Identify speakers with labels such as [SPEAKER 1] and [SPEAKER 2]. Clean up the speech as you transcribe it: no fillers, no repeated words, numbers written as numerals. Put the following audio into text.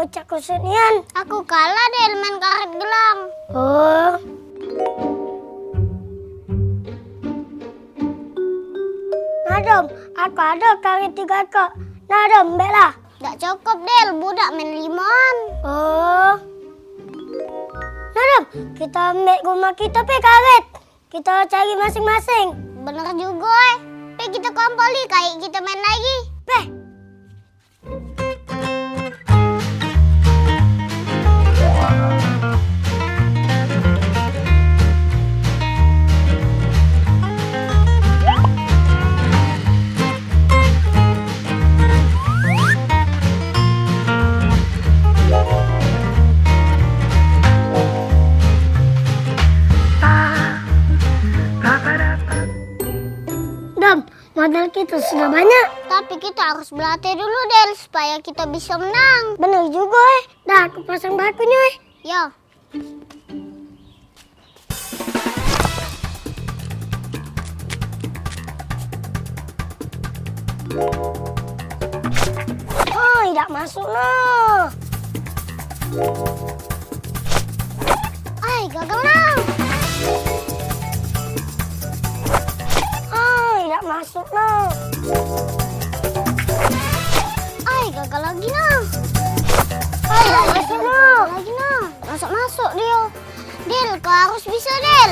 [SPEAKER 1] kocak kusutnian.
[SPEAKER 2] Aku kalah deh main karet gelang.
[SPEAKER 1] Oh. Nadom, aku ada karet 3 ekor. Nadom, baiklah.
[SPEAKER 2] Nggak cukup Del, budak main limoan.
[SPEAKER 1] Oh. Nadom, kita ambil rumah kita pe karet. Kita cari masing-masing.
[SPEAKER 2] Bener juga kita kumpuli kayak kita main lagi.
[SPEAKER 1] Peh. Dam, modal kita sudah banyak.
[SPEAKER 2] Tapi kita harus berlatih dulu Del supaya kita bisa menang.
[SPEAKER 1] Bener juga Dah, aku pasang bakunya
[SPEAKER 2] Yo.
[SPEAKER 1] Oh, tidak masuk noh.
[SPEAKER 2] Ay, gagal nah.
[SPEAKER 1] Oh, tidak masuk noh.
[SPEAKER 2] Ay, gagal lagi nah.
[SPEAKER 1] Oh, tidak masuk noh.
[SPEAKER 2] Lagi nah. Masuk-masuk Del. Del, kau harus bisa Del.